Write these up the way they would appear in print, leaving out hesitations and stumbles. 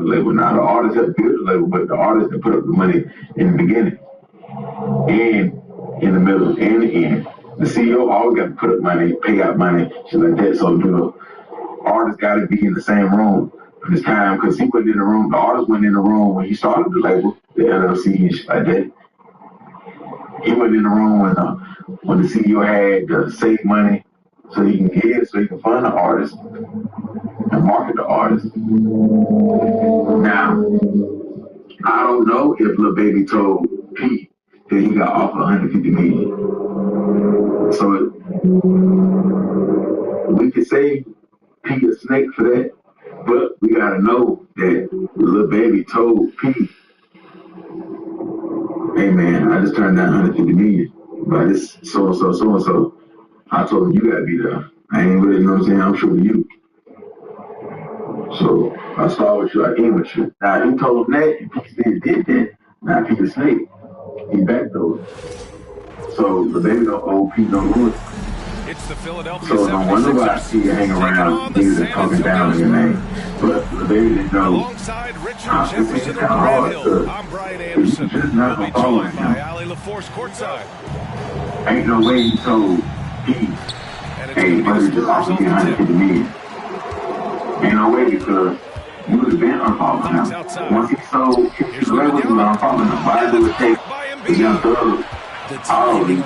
the label. Now the artist helped build the label, but the artist that put up the money in the beginning and in the middle and the end. The CEO always got to put up money, pay out money, shit like that. So artist got to be in the same room at this time because he wasn't in the room. The artist wasn't in the room when he started the label, the LLC and shit like that. He wasn't in the room when the CEO had to save money so he can give, so he can fund the artist and market the artist. Now, I don't know if Lil Baby told Pete that he got offered 150 million. So we could say Pete a snake for that, but we gotta know that Lil Baby told Pete, hey man, I just turned down 150 million by this so-and-so. I told him you gotta be there. I ain't really, you know what I'm saying? I'm sure you. So I start with you, I end with you. Now he told him that, and Pete still did that. Now Pete a snake. He backdoored. So the baby don't owe Pete no good. It's the Philadelphia So don't wonder why he hang around niggas that talking down on your name. But the baby didn't know alongside Richard Jefferson and Brad Hill. I'm Brian Anderson. We'll be joined by Ali LaForce courtside. Ain't no way he told Pete, hey, buddy, just offer me 150 million. Ain't no way because you would have been unfollowing him. Once he sold the label, you were unfollowing him. Why do it take the young thug already to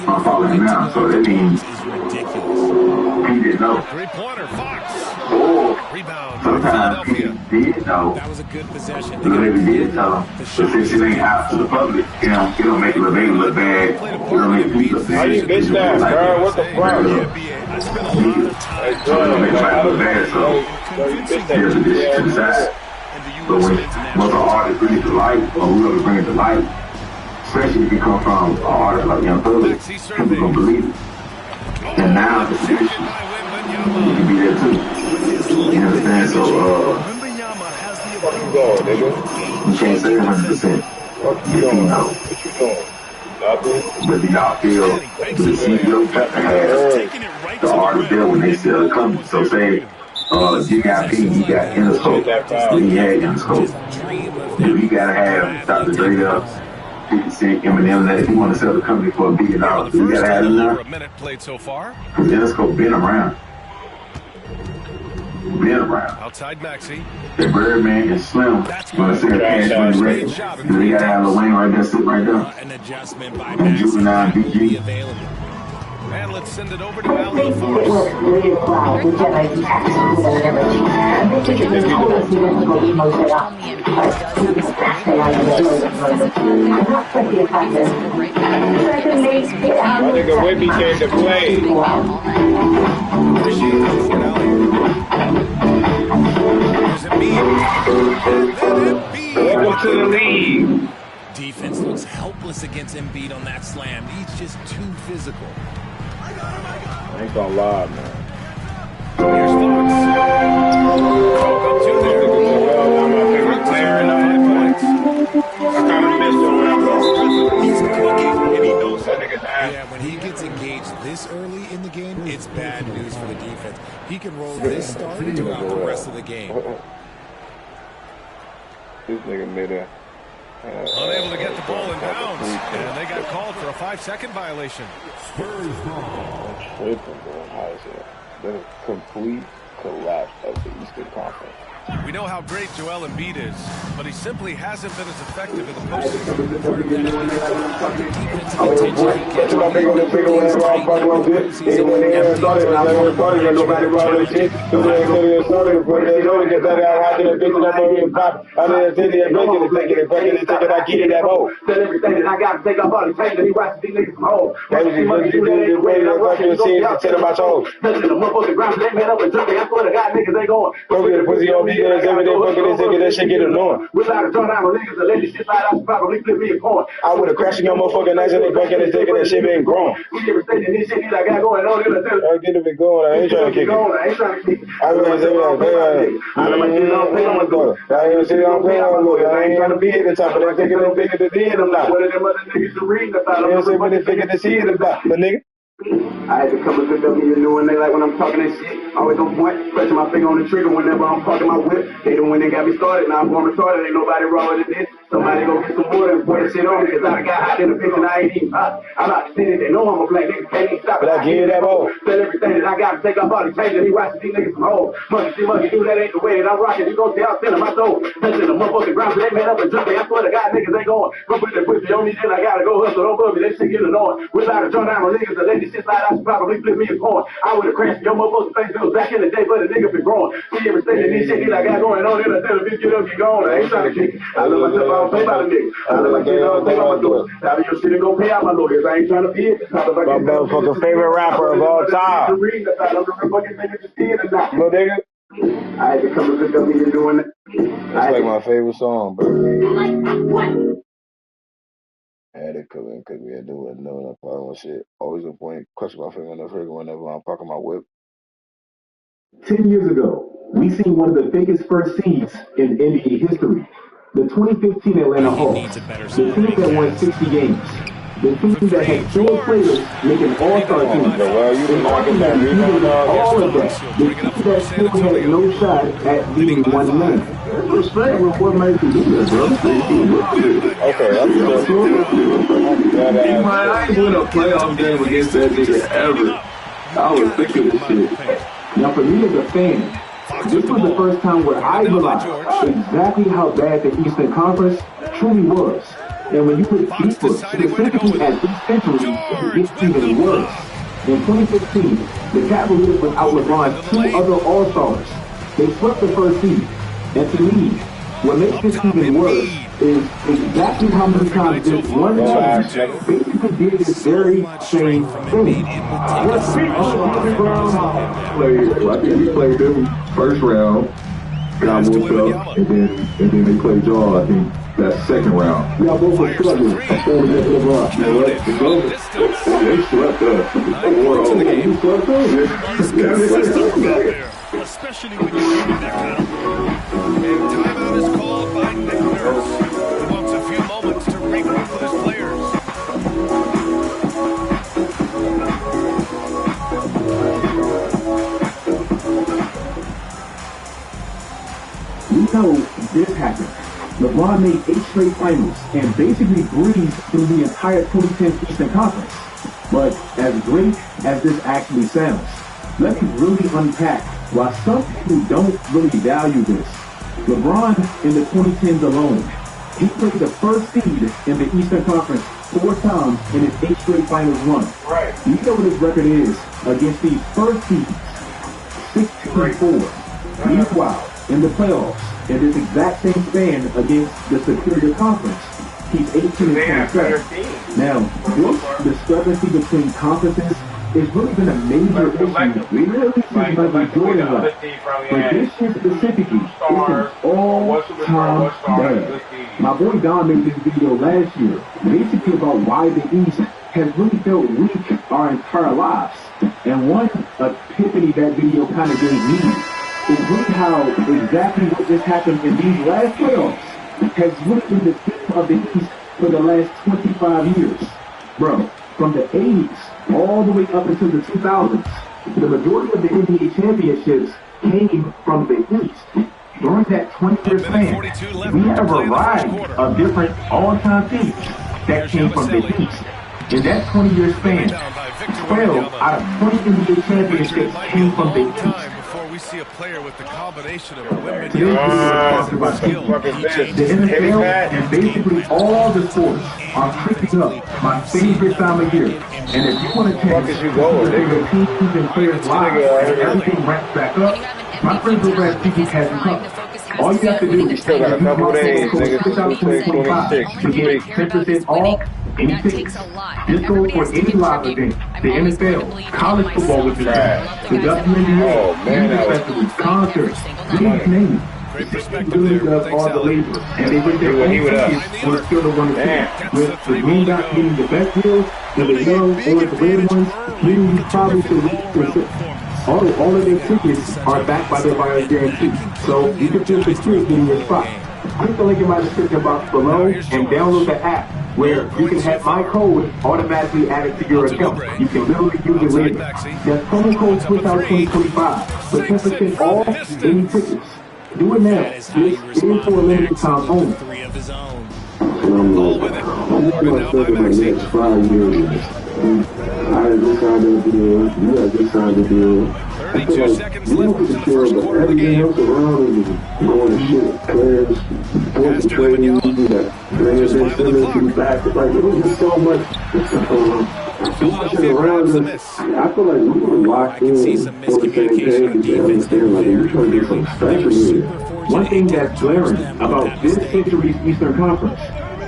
unfollow him now? So that means he didn't know. Three-pointer, Fox. Or Rebound. sometimes he did know. That was a good possession. The baby did tell him. But since it ain't out to the public, it don't make the baby look bad. It don't make Pete look bad. How you bitch that, bro? What the fuck? I spent a lot of time. So it don't make everybody look bad, so there's a dish to the side. But when most of the artists bring it to light, or whoever bring it to light, especially if you come from an artist like Young Thug, people gonna believe it. And now the tradition, you can be there too. You understand? So, you can't say 100%. You don't know. But do y'all feel the CEO has the artist there when they sell the company? So say, you got P, you got Interscope, then you had Interscope. Then you gotta have Dr. Dre up, 50 Cent, Eminem, that if you want to sell the company for $1 billion, you gotta have them there. Because Interscope been around. Outside Maxey. The Birdman and Slim gonna sell Cash Money Records. And we gotta have Lil Wayne right there, sitting right there. An adjustment by And Juvenile BG. And let's send it over to Ali LaForce. My nigga Whippy came to play. Welcome to the league. Defense looks helpless against Embiid on that slam. He's just too physical. I ain't gonna lie, man. Here's Fox. Up to there. I'm my favorite player in 9 points. I kind of missed him when I was. He's cooking, and he knows That nigga died. Yeah, when he gets engaged this early in the game, it's bad news for the defense. He can roll this start throughout the rest of the game. This nigga made a... Unable to get the ball in bounds, and they got called for a 5-second violation. Tripping, bro. How is it? The complete collapse of the Eastern Conference. We know how great Joel Embiid is, but he simply hasn't been as effective in the postseason. That shit get annoying. Without a turn down on niggas to let this shit slide out, probably flip me a coin. I would have crashed in your motherfucking nights and they back in the dick and that shit been growing. We never stayed in this shit I got going on. I get it going. I ain't trying to kick it. I ain't trying to kick it. I ain't trying to be at the top, but I'm thinking I'm bigger than the end. I'm not. What are them other niggas to read about? You know what I'm saying? But they figure to see it about. But nigga, I had to come up with W, you know, when they like when I'm talking that shit. Always on point, pressing my finger on the trigger whenever I'm parking my whip. They the one that got me started, now I'm going retarded. Ain't nobody wrong with this. Somebody go get some water and pour that shit on me, cause I done got hot in the bitch and I ain't even hot. I'm out to see it, they know I'm a black nigga, can't even stop it. But I give you that ball. Sell everything that I got to take off all the changes. He watching these niggas from home. Monkey, do that ain't the way that I'm rocking. You gon' see I'm selling my soul. Touching the motherfucking ground, so they made up and jumping. I swear to God, niggas ain't going. Go put that pussy on me, then I gotta go hustle. Don't bug me, that shit get annoying. Without a turn down on niggas, to let this shit slide, I should probably flip me a coin. I would've crashed your motherfucking face bills back in the day, but the nigga been growing. See every state that this shit that I got going on, then I tell the bitch, get up, get going. I ain't trying to kick it. I love myself, I don't play by the niggas. I love my kids, I don't think I'm gonna do it. Out of your shit and go pay out my lawyers. I ain't trying to be it. My motherfucking favorite rapper of all time. Little nigga. I had to come to pick up me doing it. That's like my favorite song, bro. I had to come in because we had to do it. No problem shit. Always a point. Question my finger on the trigger whenever I'm parking my whip. 10 years ago, we seen one of the biggest first seeds in NBA history. The 2015 Atlanta Hawks, the team that won 60 games. The team that had 4 players making all-star teams. Well, you didn't like it that all of that. The team that still had no shot at leading one man. Respect with what makes you do that, bro. Okay, that's good. I ain't win a playoff game against that nigga ever. I was thinking this shit. Now, for me as a fan, this was the first time where I realized exactly how bad the Eastern Conference truly was. And when you put deeper, specifically at this century, it gets even worse. In 2015, the Cavaliers without LeBron's 2 other All-Stars, they swept the first seed. And to me, what makes this even worse is exactly how many times this one team basically did this very same thing. I think we played them first round, got moved up, and then they played y'all, I think, that second round. Y'all both were struggling before we get to LeBron. They swept us. You swept us? especially when you're in that kind of. And timeout is called by Nick Nurse, who wants a few moments to regroup with his players. We know this happened. LeBron made 8 straight finals and basically breezed through the entire 2010 Eastern Conference. But as great as this actually sounds, let me really unpack why some people don't really value this. LeBron in the 2010s alone, he played the first seed in the Eastern Conference 4 times in his 8 straight finals run. Right. You know what his record is against these first seeds? 6-4. Meanwhile, in the playoffs, in this exact same span against the superior conference, he's 18-27. Now, this discrepancy between conferences has really been a major issue really since Michael Jordan left. But this year specifically, it's an all-time bad. My boy Don made this video last year, basically about why the East has really felt weak our entire lives. And one epiphany that video kind of gave me is really how exactly what just happened in these last playoffs has really been the theme of the East for the last 25 years. Bro, from the 80s all the way up until the 2000s, the majority of the NBA championships came from the East. During that 20-year span, we had a variety of different all-time teams that came from the East. In that 20-year span, 12 out of 20 NBA championships came from the East. We see a player with the combination of women, the NFL and basically all the sports are creeping up my favorite time of year. And if you want to change the teams and players live and everything ramps back up, my friends over at TV has you covered. All you have to do is still got a couple days, nigga. 2025 to get 10% off any tickets. Just go for any live event, the NFL, college football with the WNBA, music festivals, concerts, please name it. Great perspective really there. does all the labor, and they with their own tickets on the field of 1 to 10. With the green dot getting the best deals, and the yellow or the red ones leading you probably to reach all of their tickets are backed by their buyer's guarantee, so you can feel secure getting your spot. Click the link in my description box below and download the app where you can have my code automatically added to your account. You can literally use it later. That's promo code SwitchOut2025 for 10% off any tickets. Do it now. This is for a limited time only. Ball with it. Morgan now by Maxey. 5 years. I just signed a deal. You got just signed a deal. 32 seconds left in the first quarter of the game. Everything else around is going to shit. Players, forced to play, you got players that still into the back. Like, it was just so much. Around us. I feel like we were locked in on the same page and understand, like, we're trying to do something special here. One thing that's glaring about this century's Eastern Conference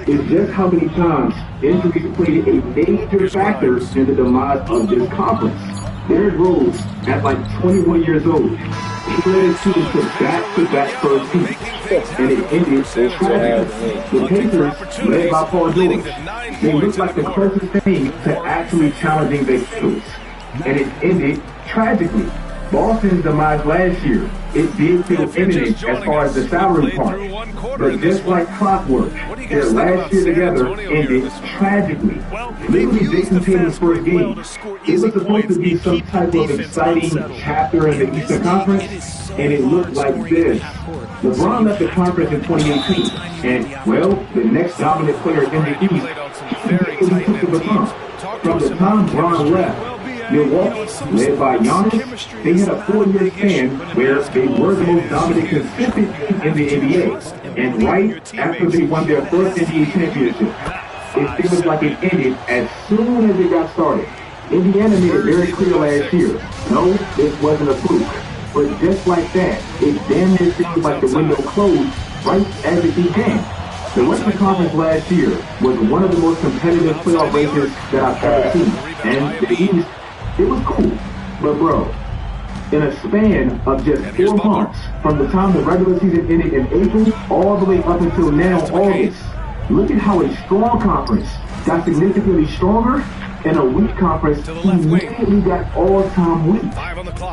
is just how many times injuries played a major factor in the demise of this conference. Derrick Rose, at like 21 years old, he led his team to back-to-back first team, and it ended in tragedy. The Pacers, led by Paul George, they looked like the closest thing to actually challenging the Heat, and it ended tragically. Boston's demise last year, it did feel imminent as far as the salary part, but just like clockwork, their last year together ended tragically. Literally, Jason Tatum's first game, it was supposed to be some type of exciting chapter in the Eastern Conference, and it looked like this. LeBron left the conference in 2018, and, well, the next dominant player in the East, he took the baton. From the time Bron left, Milwaukee, led by Giannis, they had a 4-year span where they were the most dominant, consistent team in the NBA. And right after they won their first NBA championship, it feels like it ended as soon as it got started. Indiana made it very clear last year, no, this wasn't a fluke. But just like that, it damn near seems like the window closed right as it began. The Western Conference last year was one of the most competitive playoff races that I've ever seen. And the East, it was cool, but bro, in a span of just 4 months, from the time the regular season ended in April, all the way up until now, August, look at how a strong conference got significantly stronger, and a weak conference immediately got all-time weak.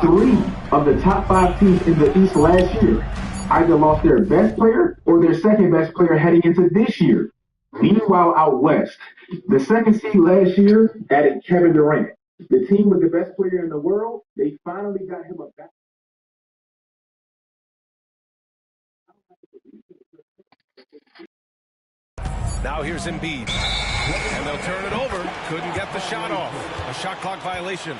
3 of the top 5 teams in the East last year either lost their best player or their second best player heading into this year. Meanwhile, out West, the second seed last year added Kevin Durant. The team with the best player in the world, they finally got him a back. Now here's Embiid. And they'll turn it over. Couldn't get the shot off. A shot clock violation.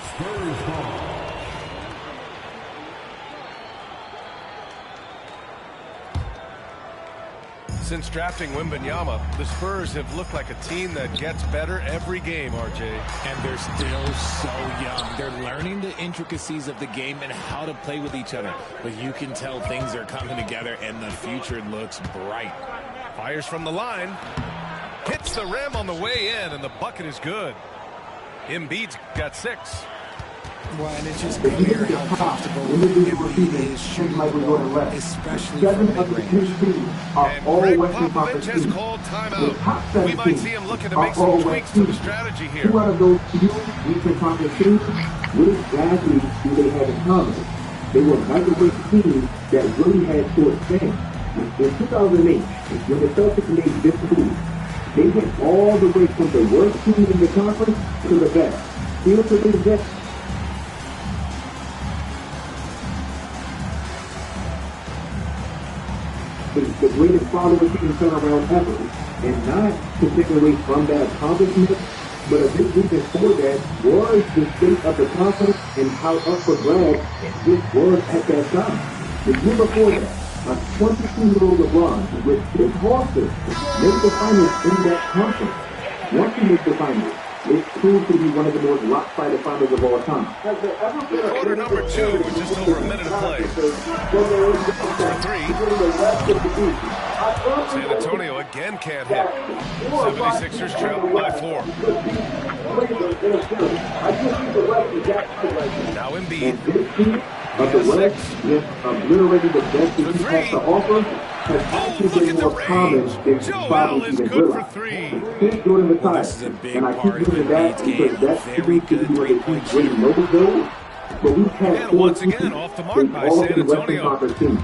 Since drafting Wembanyama, the Spurs have looked like a team that gets better every game, RJ. And they're still so young. They're learning the intricacies of the game and how to play with each other. But you can tell things are coming together and the future looks bright. Fires from the line. Hits the rim on the way in, and the bucket is good. Embiid's got 6. Well, and it's just clear how comfortable Embiid is shooting the ball, especially from the range. And Greg Popovich has called timeout. We might see him looking to make some tweaks to the strategy here. 2 out of those 2 Eastern Conference teams, what exactly do they have in common? They were lightweight teams that really had short spans. In 2008, when the Celtics made this move, they went all the way from the worst team in the conference to the best. Still to this day. The greatest follower team turnaround ever, and not to take away from that accomplishment, but a big reason for that was the state of the conference and how up for grabs this was at that time. The year before that, a 22-year-old LeBron with his roster made the finals in that conference. Once he makes the finals, it proved to be one of the most lopsided finals of all time. Quarter number 2 with just over a minute of play. For 3. San Antonio again can't hit. 76ers trail by 4. Now Embiid. Of the West, with obliterating the best that he has to offer, has actually been more common than probably even realized. Since Jordan retired, and I keep using that because that seems to be where the team really knows goes, but we've had 4 teams in all of the Western Conference teams.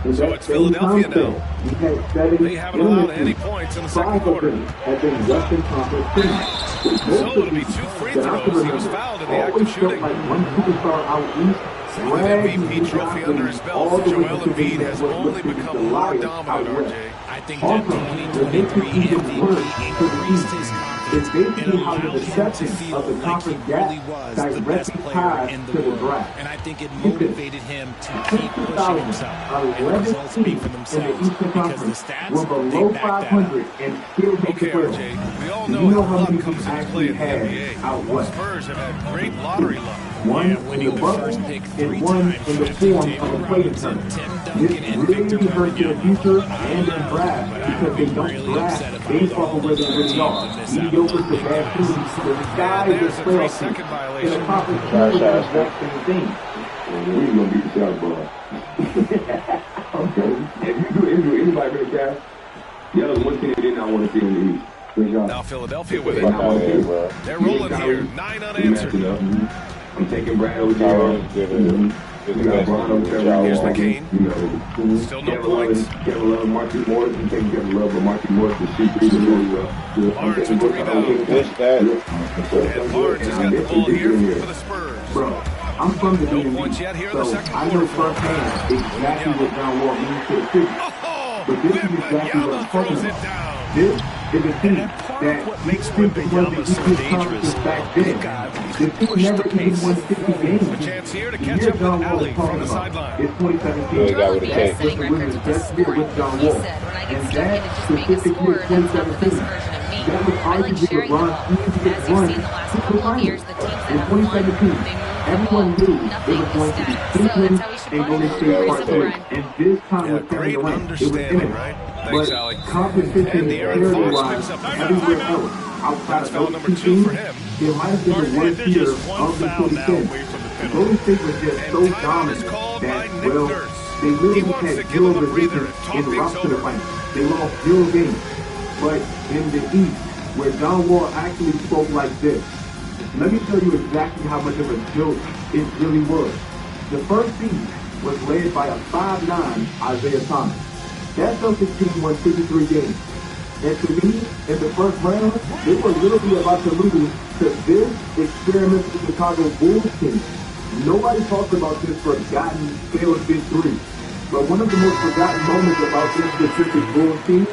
In So that it's same Philadelphia time span, now. we had 7 They haven't allowed any eliminations. points in the second 5 of quarter. them have been Western Conference teams. So Most it'll of be these 2 free that I can throws. He was remember fouled in the act always of felt shooting. like one superstar out east With dragged MVP these trophy guys under his belt, all the way Joel to Embiid the has what only looks to be become the more Lions dominant, out west. RJ. I think that Also, what makes it 2023 even worse MVP for the increased East his is confidence basically and how the allowed him to deception feel of the like he conference gap really was the best directly player ties in to the the world. draft. And I think it Because motivated him to since keep pushing 2000, himself. And the 11 results speak teams for in the themselves Eastern because the Conference stats, were they below back that up. 500 and still make the Okay, playoffs. RJ, we all Do know you know how how luck many comes teams into play actually in the had NBA. out The west? Spurs have had great lottery luck. One Yeah, in winning the the bubble first pick 3 and one times. in the I think form David of a play-in Robinson, tournament. Tim This Duncan, and Victor really hurts their Wembanyama. future I and their love draft them, but I because would they be don't really draft upset if I based was off all of where those they other really teams are. to miss out on Mediocre those to big bad guys. teams to the And sky there's with a playoff 3-second teams. In violation. a conference pool with the exact same thing. We ain't gonna beat the South ball. Okay. If you do anybody really cares, the other one team they did not want to see in the East. Now Philadelphia with They it. not want to see. They're rolling here. 9 unanswered. I'm taking Brad over there. We got Bron over there. Here's McCain. You know, Still no Kevin Love, points. Kevin Love, Marcus Morris. I'm taking Kevin Love, but Marcus Morris can shoot threes really well. I'm Barnes taking with the rebound. And Barnes has got the ball here for the Spurs. Bro, I'm from the No DMV, points yet here in the so second I know quarter. firsthand exactly what John Wall means to the city. Oh, But this is exactly what I'm Wembanyama talking throws it about. down. This is a team And part that of what makes simply won the Wembanyama so Eastern dangerous, Conference back big then. guy, The team never even won 50 games. A chance here to The catch year up John with Wall Ali is from talking the about sideline. is 2017. Joel Embiid That is was setting the records with best year with John He Wall. said, when I get And stuck that into just being a specific year, scorer, that's not the best 2017, version of me. that was I like arguably sharing the LeBron's ball. As easiest you've run seen the last to the couple of finals. years, the teams that In have won, 2017, they move the everyone ball. knew it Nothing was is going to be static. So Cleveland that's how we should and play. Golden State Very Part simple, 2. Brian. And this time Yeah, with Kevin great Durant, it was understanding, imminent. right? But Thanks, Ali. competition And is De'Aaron Fox parity-wise picks up the everywhere timeout. else. Outside That's of foul those number two 2 teams, for him. it might have been the worst There's year just one of the foul now 2010s. away from the penalty. Golden State was just And so timeout is dominant called that, by Nick well, Nurse. they He literally wants had to give zero them a breather resistance and talk in the things route to the over. finals. They lost 0 games. But in the East, where John Wall actually spoke like this, let me tell you exactly how much of a joke it really was. The first seed was led by a 5'9" Isaiah Thomas. That Celtics team won 53 games. And to me, in the first round, they were literally about to lose to this experimental Chicago Bulls team. Nobody talks about this forgotten failed victory. But one of the most forgotten moments about this specific Bulls team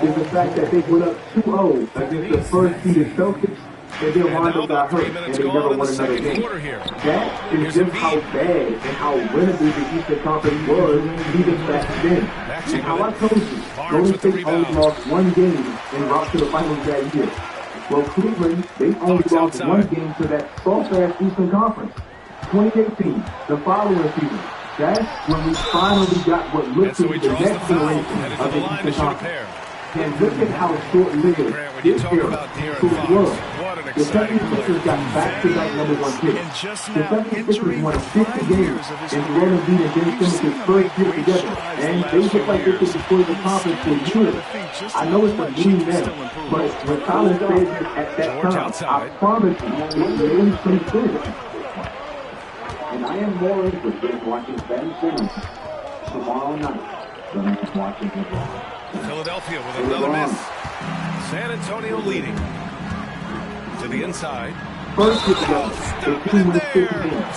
is the fact that they went up 2-0 against the first seeded Celtics, and then Rondo got hurt, and they never won another game. That is just how bad and how winnable the Eastern Conference was even back then. And how I told you, Golden State only lost 1 game en route to the finals that year. Well, Cleveland, they only lost 1 game to that soft-ass Eastern Conference. 2018, the following season. That's when we finally got what looked to be the next generation of the Eastern Conference. And look at how short-lived this era truly was. The 76ers got back-to-back #1 picks. The 76ers won 50 games in Joel Embiid and Ben Simmons' first year together. And they looked like they could destroy the conference for years. I know it's a meme now, but when Colin said this at that time, I promise you, it made some sense. And I am more interested in watching Ben Simmons tomorrow night than I am watching LeBron. Philadelphia with another miss. San Antonio leading. To the inside. First year together, the team wins 50 games.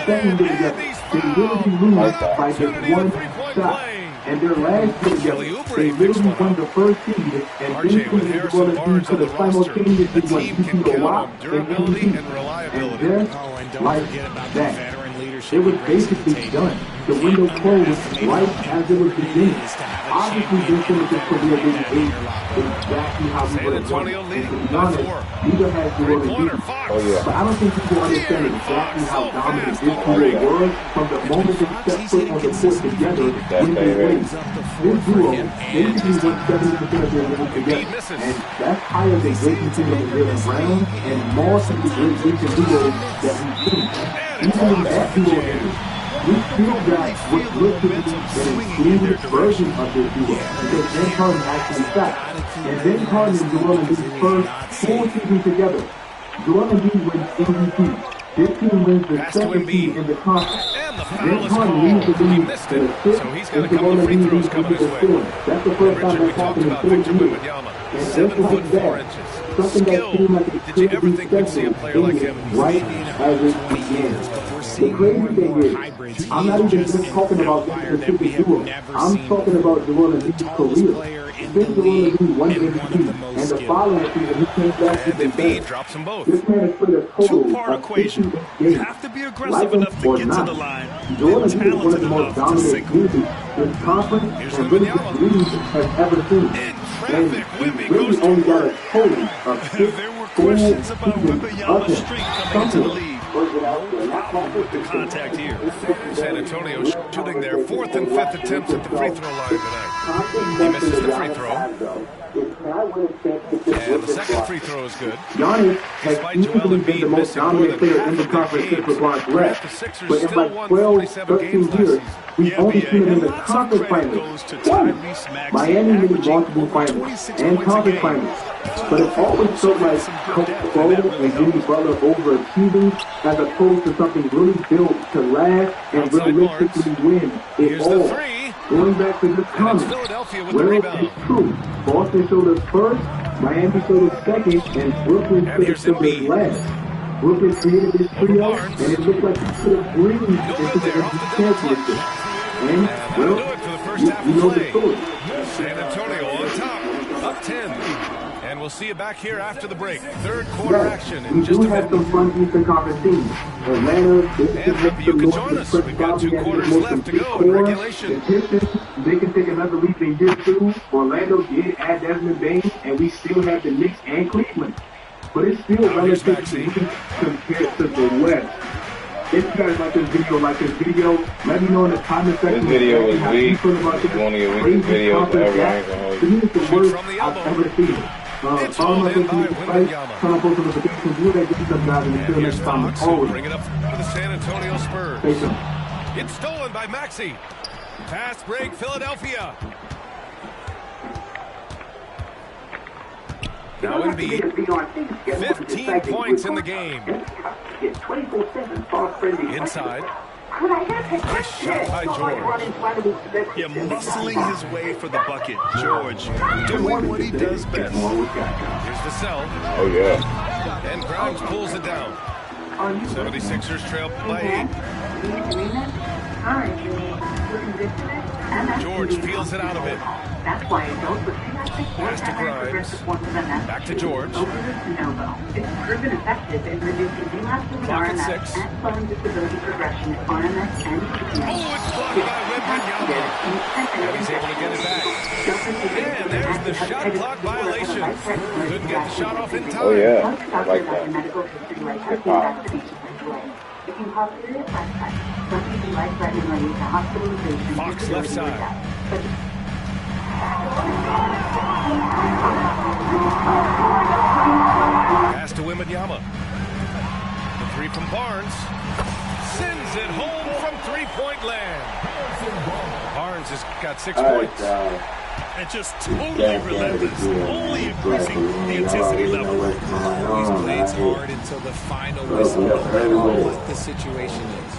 Second year together, they literally lose by just 1 shot. And their last year together, they literally won the first seed, and then Cleveland Joel Embiid could have simultaneously won MVP Kawhi and MVP. And just like that, it was basically done. The window closed right as it was beginning. Obviously, Ben Simmons' career didn't age exactly how we would have wanted. And to be honest, neither has Joel Embiid. But I don't think people understand exactly how dominant this duo was from the moment they stepped foot on the court together in this race. This duo basically won 70% of their games together. And that's higher than Grayson Tatum and Jaylen Brown and more than the great recent duos that we've seen. Even in that duo era, we still got what looked to be an improved version of this duo because Ben Carden actually stopped. And Ben Carden and Joel Embiid's first full season together. Joel Embiid wins MVP. This team wins the second seed in the conference. And the foul is called. He missed it, so he's got a couple of free throws coming his way. That's the first time Richard, we that's talked happened in about 4 Victor years. Wembanyama, And 7 just foot like 4 that, inches. something that Skill. seemed like it Did you could ever be think we'd see a player like him? right as it began. The crazy thing is, I'm not even just talking about this specific duo. I'm talking about Joel Embiid's career. Since Joel Embiid won MVP, and the following season he came back to the Embiid drops them both. This man has played a total Two-part of equation. 50 You games. have to be aggressive enough to get to the line. Joel And Embiid is one of talented the most enough to dominant single. users this conference and really this league has ever seen. In And traffic, Wemby he goes really to only got work. a total of 6 There were questions about Wembanyama's seasons streak of coming into the him. league. No problem with the contact here. San Antonio shooting their 4th and 5th attempts at the free throw line tonight. He misses the free throw. And the second free throw is good. Giannis has Despite Joel easily been the Embiid most missing more dominant than player half in the of their conference since games, LeBron's left. the Sixers But in still like won 12, 47 13 games last years, season. we've only seen him in And the lots of conference credit finals. goes to Twice. Tyrese Maxey, Miami made averaging Boston over finals 26 and points a conference game. finals. But it always felt like Coach Bo and Jimmy Butler overachieving as opposed to something really built to last and Outside realistically win it Here's the all. three. Going back to this And it's comment, Philadelphia with the well, rebound. it's true. Boston showed us first, Miami showed us second, and Brooklyn And could here's have showed us Embiid. last. Brooklyn created this trio, Barnes. and it looked like he could have breathed into No the good there, off the double clutch. championship. And, And that'll do it for the first half you of know the play. story. San Antonio on top, up 10. And we'll see you back here after the break. Third quarter action in We just do a have bit. some fun Eastern Conference teams. Atlanta, And maybe you can join us. We've got 2 quarters left to go in regulation. The Pistons, they can take another leap in year 2. Orlando did add Desmond Bain, and we still have the Knicks and Cleveland. But it's still Now here's relatively Maxey. weak compared to the West. If you guys like this video, let me know in the comment section. This video is how you weak. feel about It's this one of your crazy weakest videos conference ever. I gap. ain't gonna hold To you. me, it's the Shoot worst from the I've elbow. ever seen. It's Follow hauled my in by Facebook site, Wembanyama. turn on post notifications, do that, get some guys, and And until here's next time, Fox, who'll always bring it up for the San Antonio Spurs. stay tuned. It's stolen by Maxey. Fast break, Philadelphia. Now Embiid, 15 points in the game. Inside. Nice shot by George. Yeah, muscling his way for the bucket. George doing what he does best. Here's the cell. Oh, yeah. And Grimes pulls it down. 76ers trail by 8. George feels it out of it. Pass to Grimes. Back to George. It's proven effective in reducing relapse of Clock at RMS 6. and slowing disability progression of RMS and CPS. Oh, it's blocked by Wembanyama. And he's able to get it back. And there's the shot clock violation. Couldn't get the shot off in time. Oh, yeah. I like that. Medical history like Hip testing hop. vaccination delay. If you possibly attach that, some people life-threateningly to hospitalization. Fox disability, left or side. death. But Pass to Wembanyama. The three from Barnes. Sends it home from three-point land. Barnes has got 6 points. And just totally relentless, only increasing the intensity level. Always plays hard until the final whistle, no matter what the situation is.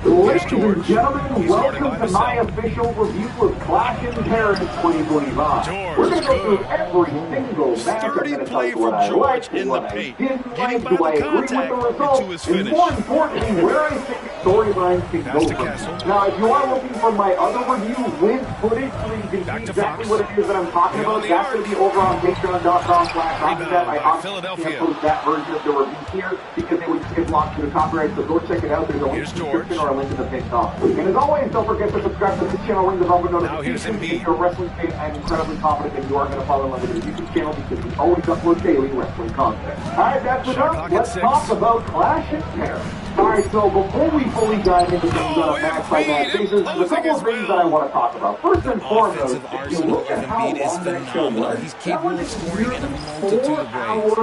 Ladies George. and gentlemen, He's guarded welcome by to my himself. official review of Clash in Paris 2025. George We're going to is go through good. every single match. I'm Sturdy going to tell play you what from I George liked, in what the I paint, didn't getting like, by do the I agree with contact the and results, to his and finish. more importantly, where I think storylines can Pass go to from Castle. here. Now, if you are looking for my other review with footage so you can Back see to exactly Fox. what it is that I'm talking Beyond about, the that's arc. going to be over on patreon.com/OptiThat. Rebound I by obviously Philadelphia. can't post that version of the review here because it would get blocked due to copyright, so go check it out. There's a link Here's in the George. description or a link in the pinned comment. And as always, don't forget to subscribe to this channel, ring the bell for Now here's notifications. Embiid. If you're a wrestling fan, I'm incredibly confident that you are going to fall in love with this YouTube channel because we always upload daily wrestling content. Alright, that's Shot enough. clock at Let's 6. talk about Clash in Paris. Alright, so before we fully dive into things on a match-by-match basis, there's a couple of things that I want to talk about. First and foremost, Offensive if you arsenal look of at how Embiid is long that show phenomenal. was, He's that capable was of scoring in a multitude of ways.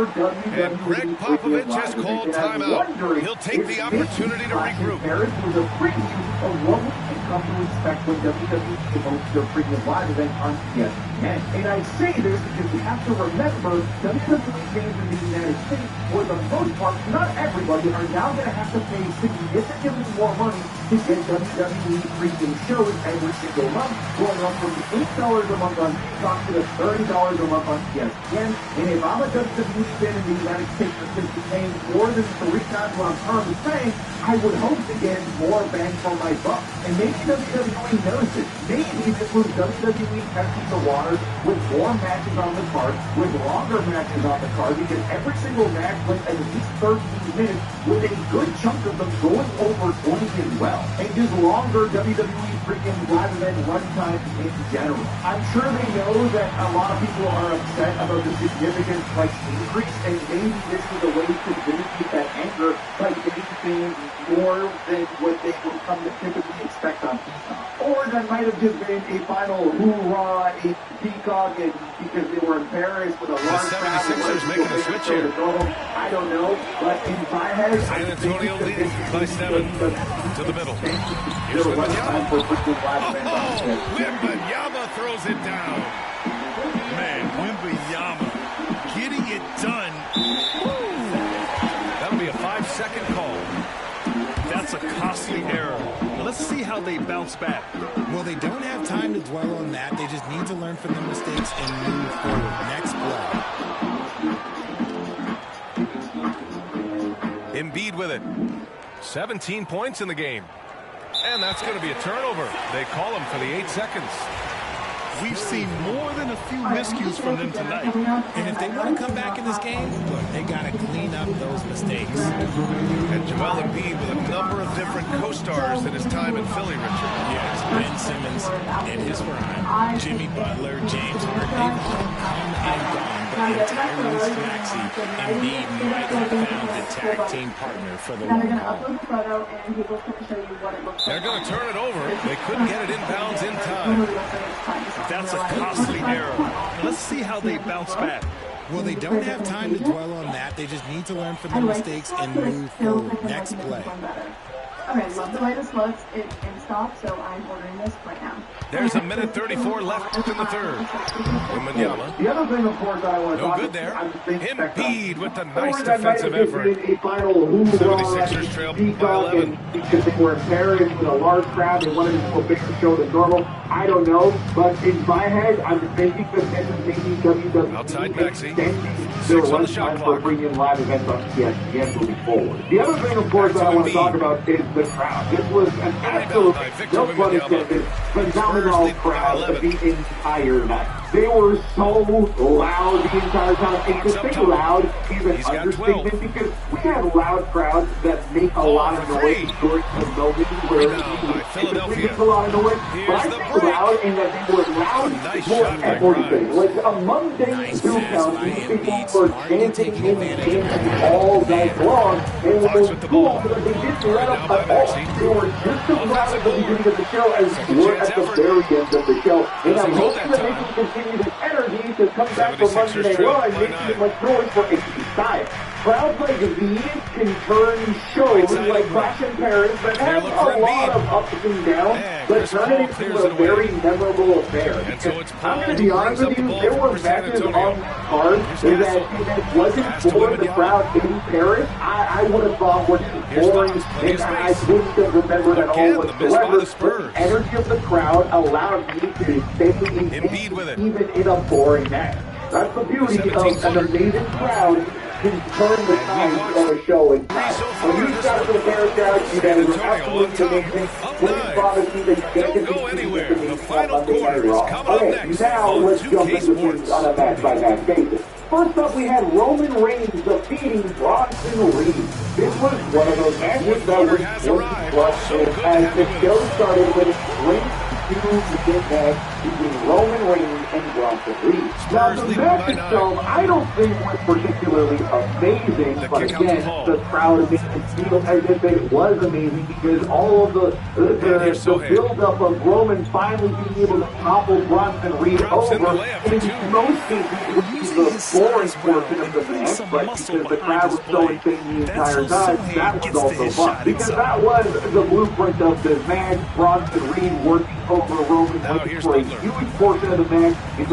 And Greg Popovich has called timeout. He'll take the opportunity to regroup. Paris was a preview of what we can come to expect when WWE hosts their premium live event on ESPN. And I say this because you have to remember WWE fans in the United States, for the most part, not everybody, are now going to have to pay significantly more money to get WWE premium shows every single month, going up from $8 a month on Peacock to the $30 a month on ESPN. And if I'm a WWE fan in the United States that's going to be paying more than 3 times what I'm currently paying, I would hope to get more bang for my buck. And maybe WWE knows it. Maybe this was WWE testing the waters with more matches on the card, with longer matches on the card, because every single match went at least 13 minutes, with a good chunk of them going over 20 as well. And just longer WWE freaking rather than runtime in general. I'm sure they know that a lot of people are upset about the significant price increase, and maybe this is a way to vindicate that anger by giving fans more than what they would come to typically expect on Peacock. Or that might have just been a final hoorah in Peacock, and because they were embarrassed with a large crowd. The 76ers making a switch here. I don't know, but in my head, San Antonio leading by 7 to the middle. Here's Wembanyama. Oh, Wembanyama throws it down. Man, Wembanyama getting it done. That'll be a 5-second call. That's a costly error. Let's see how they bounce back. Well, they don't have time to dwell on that. They just need to learn from their mistakes and move forward. Next play. Embiid with it. 17 points in the game. And that's going to be a turnover. They call him for the 8 seconds. We've seen more than a few miscues from them tonight. And if they want to come back in this game, look, they got to clean up those mistakes. And Joel Embiid with a number of different co-stars in his time in Philly, Richard. Yes, Ben Simmons in his prime, Jimmy Butler, James Harden, they've all come and gone. But in Tyrese Maxey, Embiid might have found the tag team partner for the long haul. They're going to turn it over. They couldn't get it inbounds in time. That's a costly error. Let's see how they bounce back. Well, they don't have time to dwell on that. They just need to learn from their mistakes and move forward. Next play. Okay, love the way this looks in stock, so I'm ordering this right now. There's a minute 34 left in the third. Wembanyama. The other thing, of course, that I want to No talk good there. about, Embiid with the nice defensive effort. 76ers trail by 11. Because they were embarrassed with a large crowd, they wanted to do a bigger show than normal. I don't know, but in my head, I'm thinking that this is maybe WWE Outside Maxey. their 6 on the run shot time for clock. premium live events on ESPN moving forward. The other thing, of course, that I want to talk about is the crowd. This was an absolute, no pun intended, phenomenal crowd the entire night. They were so loud the entire time. And to say loud is an understatement, because we have loud crowds that make a lot of noise during the moment where it makes a lot of noise. But I think loud in that they were loud for everything. Like among things to count, these people were chanting and chanting all night long. And it was cool because they didn't let up at all. They were just as loud at the beginning of the show as they were at the very end of the show. And I'm hoping that they can continue this energy to come back for Monday Night Raw and make too much noise for HD style. Crowds like these can turn shows like Clash in Paris that have a lot of ups and downs, but turn it into a very memorable affair. I'm going to be honest with you, there were matches on this card that if it wasn't for the crowd in Paris, I would have thought were just boring, and I wouldn't have remembered at all whatsoever. But the energy of the crowd allowed me to stay engaged even in a boring match. That's the beauty of an amazing crowd. Can turn the tide on a show in time. When you got to the Paris crowd, you guys were absolutely amazing. When you promised me that you can't go anywhere. The final Monday Night quarter is Raw. coming up Okay, next now on let's 2K jump into things Sports. on a match-by-match basis. First up, we had Roman Reigns defeating Bronson Reed. This was one of those matches that was clutch as the show started with a great two-minute match between Roman Reigns and Bronson Reed. Now, the match itself, I don't think was particularly amazing, but again, the crowd made it feel as if it was amazing because all of the build-up of Roman finally being able to topple Bronson Reed over, in most cases, it was the boring portion of the match, but because the crowd was so insane the entire time, that was also fun. Because that was the blueprint of the match, Bronson Reed working over Roman Reigns for a huge portion of the match. It's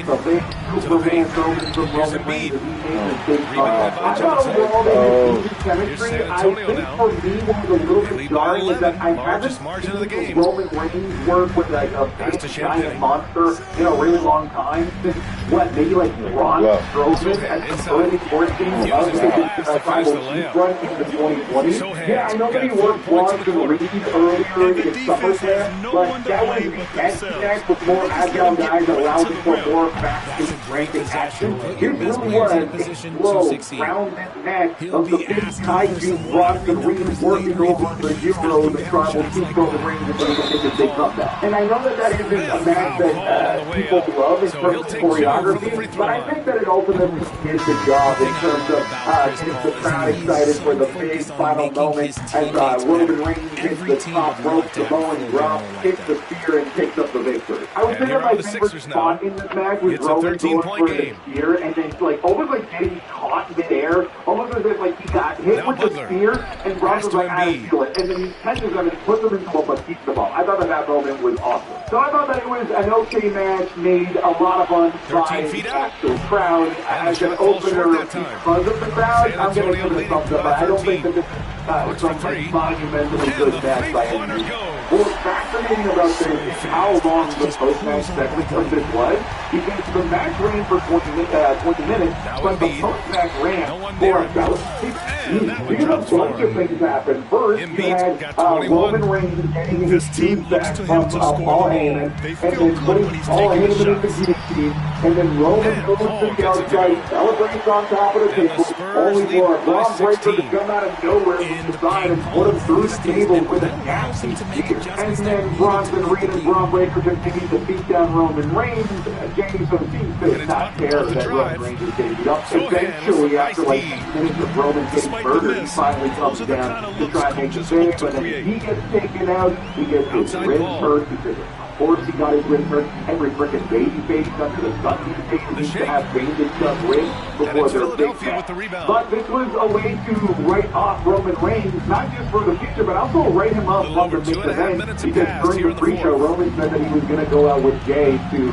a big Superman moment from Roman Reigns as he made this big comeback. I thought overall they had decent chemistry. I think for me what was a little bit jarring was that I haven't seen Roman Reigns work with like a big giant monster in a really long time. Since what, maybe like Braun Strowman at the early 14th of the tribal chief run into 2020. Yeah, I know that he worked Braun and Reed earlier in SummerSlam, but that was a test match with more agile guys that allowed him for more fast-paced, breaking action. It really was a slow, round match of the big kaiju Braun and Reed working over the hero, the tribal chief Roman Reigns, and making a big comeback. And I know that that isn't a match that people love in terms of choreography, but I think that it ultimately did the job in terms of getting the crowd excited for the big final moment as Roman Reigns hits the top rope, the Samoan drop, hits the spear, and takes up the victory. I would say that my favorite spot in this match was Roman going for the spear and then almost like getting caught midair, almost as if like he got hit with the spear and Braun was like, I don't feel it, and then he catches them and puts them into a Batista ball. I thought that moment was awesome. So I thought that it was an okay match, made a lot of fun by the actual crowd. As an opener, because of the crowd, I'm going to give it a thumbs up. I don't think that this is some monumentally good match by any means. What's fascinating about this is how long the post-match segment of this was, because the match ran for 20 minutes, but the post-match ran for about 16. We had a bunch of things happen. First, you had Roman Reigns getting his team back from Paul Heyman, and then putting Paul Heyman in the guillotine, and then Roman goes to the outside, celebrates on top of the table, only for a Braun Breaker to come out of nowhere from the side and put him through the table with a nasty spear. And then Bronson Reed and Braun Breaker continue to beat down Roman Reigns. Jameson seems to not care that Roman Reigns is getting beat up. Eventually, after like 8 minutes of Roman getting murdered, he finally comes down to try and make the save, but then he gets taken out, he gets his ribs hurt because of course he got his ribs hurt. Every freaking babyface under the sun these days needs to have bandaged up ribs before their big match. But this was a way to write off Roman Reigns, not just for the future, but also write him up on the main event, because during the pre-show, Roman said that he was going to go out with Jay to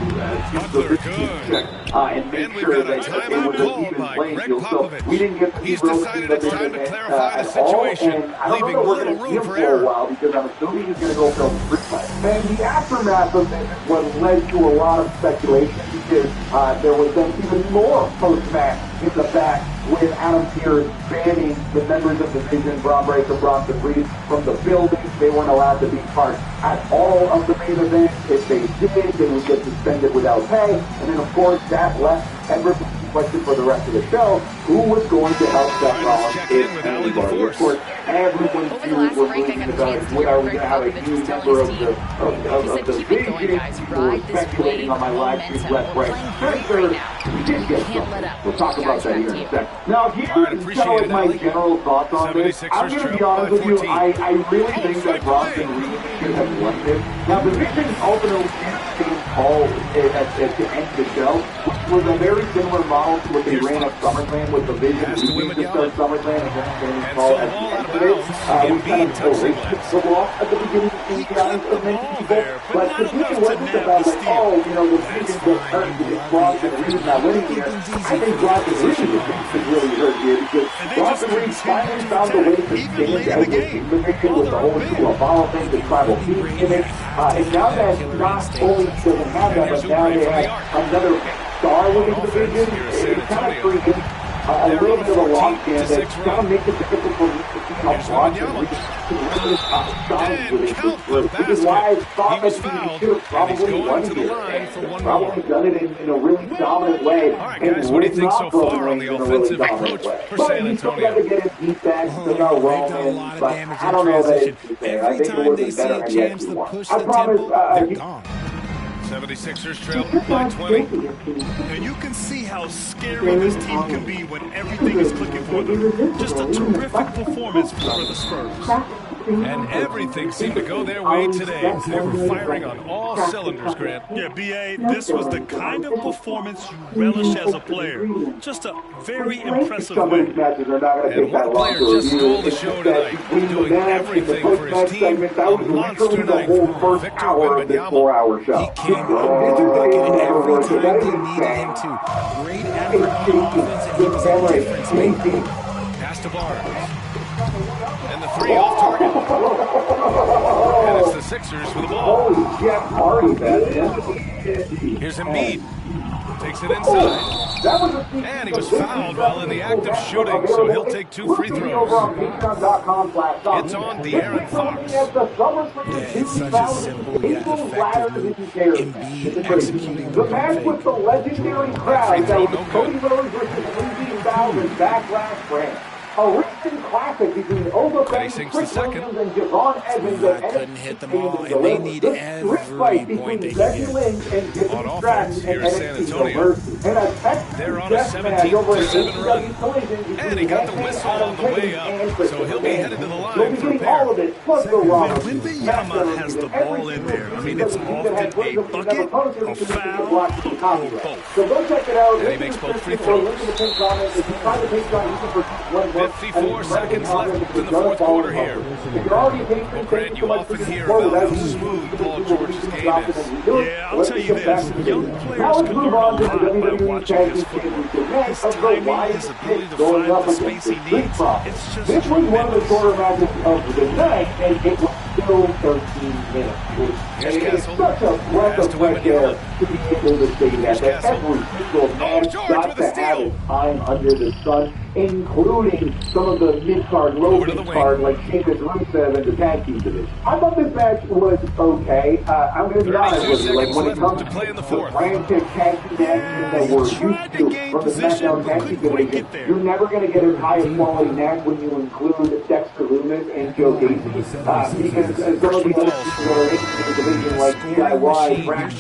get the routine check and make sure that it was an even playing field. So we didn't get to see Roman in the main event at all, and I don't know that we're going to see him for a while, because I'm assuming he's going to go film the fight. And the aftermath of this was led to a lot of speculation, because there was then even more post-match in the back with Adam Pearce banning the members of the Vision, Braun Breaker, Bronson Reed, from the building. They weren't allowed to be part at all of the main event. If they did, they would get suspended without pay. And then, of course, that left everybody question for the rest of the show: who was going to help Seth Rollins, if anybody? Of course, everyone's views were moving about are we going to have a new member of the Vision? People were speculating on my live stream left, right, center. We did get something. We'll talk about that here in a second. Now, here's kind of like my general thoughts on this. I'm going to be honest with you. I really think that Bronson Reed should have won this. Now, the Vision ultimately came call to end the show, which was a very similar model to what they ran at SummerSlam with the Vision. We used to start SummerSlam and then came call at the end of it. We kind of erased the loss at the beginning in the eyes of many people. But the Vision wasn't about like, oh, you know, the Vision was hurt because Bronson Reed not winning here. I think Bronson Reed is really hurt here, because Bronson Reed finally found a way to stand out with the Vision with the whole True Apollo thing, the tribal peak gimmick. And now that not only doesn't have that, but now they have another star within the Vision, it kind of creates a little bit of a logjam that kind of makes it difficult for me to see how Bronson Reed can really shine within this group. Which is why I thought that he should have probably won here, and probably done it in a really dominant way, and written off Roman Reigns in a really dominant way. But he's still got to get his beat back, still got Roman, but I don't know that it's fair. I think it would have been better had yet to won. I promise, 76ers trail by 20. And you can see how scary this team can be when everything is clicking for them. Just a terrific performance for the Spurs. And everything seemed to go their way today. They were firing on all cylinders, Grant. Yeah, B.A., this was the kind of performance you relish as a player. Just a very impressive win. And one player just stole the show tonight, doing everything for his team. A monster night for Victor Wembanyama. He came up with the bucket every time they needed him to. Great effort on offense, and he was a difference maker. Pass to Barnes. And the three off target. And it's the Sixers with the ball. Here's Embiid. Takes it inside. And he was fouled while in the act of shooting, so he'll take 2 free throws. It's on De'Aaron Fox. Yeah, it's such a simple yet effective move. Embiid executing the match with the legendary crowd that was Cody Rose versus Embiid Bowers back last spring. A recent classic between Overfang, Chris Williams, and Javon Evans. Couldn't hit them all, and they need every point they can get. On offense, here's San Antonio. They're on a 17-7 run. And he got the whistle on the way up, so he'll be headed to the line for a pair. When Wembanyama has the ball in there, I mean, it's often a bucket, a foul, or both. And he makes both free throws. 54 seconds left in the fourth quarter here. Well, Grant, you often hear about how smooth Paul George's game is. Yeah, I'll tell you this. Young players can learn a lot by watching his football. His timing, his ability to find the space he needs, it's just this was one of the shorter matches of the night, and it was still 13 minutes. Here's It's Castle. such a breath of fresh air to be able to say that every single man George got with a to have steal. his time under the sun, including some of the mid-card, low mid-card, like Seamus Rusev and the tag team division. I thought this match was okay. I'm going to be honest with you. Like, when it comes to play in the to fourth. frantic tag team action that we're used to from the SmackDown tag team division, you're never going to get as high a quality match when you include Dexter Lumis and Joe Gacy. Because some of the other people that are in the division, like DIY, Frank,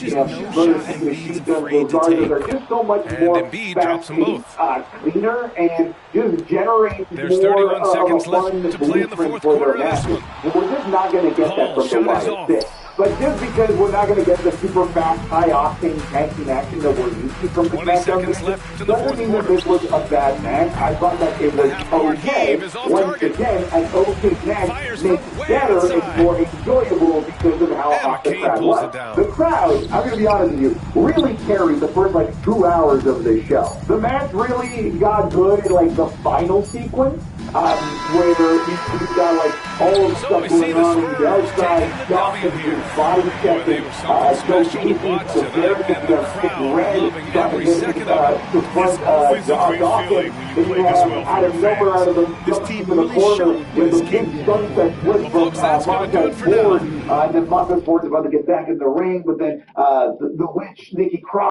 Murder Machine Guns, those guards are just so much And more Embiid drops them both. cleaner, and just generate There's more 31 seconds left fun to play in the blueprint fourth for quarter their of this matches. one. And we're just not going to get that from the Shot is off. Wire 6. But just because we're not going to get the super fast, high-octane tag team action that we're used to from the 20 SmackDown seconds division, left in the doesn't fourth mean that quarter. this was a bad match. I thought that it was half-court okay. heave is off Once target. again, an okay match Fires makes from way better and outside. more enjoyable because of how And hot the McCain crowd pulls was. it down. The crowd, I'm going to be honest with you, really carried the first 2 hours of the show. The match really got good in the final sequence. Where you've got all the stuff we see going the on the Spurs outside, taking the Johnson W here. body Boy, checking, they were something special to Joe watch Gacy, tonight, and the crowd loving every second of it. to front It's always a great Dawkins, feeling when you and play you this have well for out of the nowhere, fans. out of the This jump team into the really corner showed with what the it's big capable of. sunset flip Well, from folks, that's gonna do it Montez for now. Ford, and then Montez Ford's about to get back in the ring, but then the witch, Nikki Cross,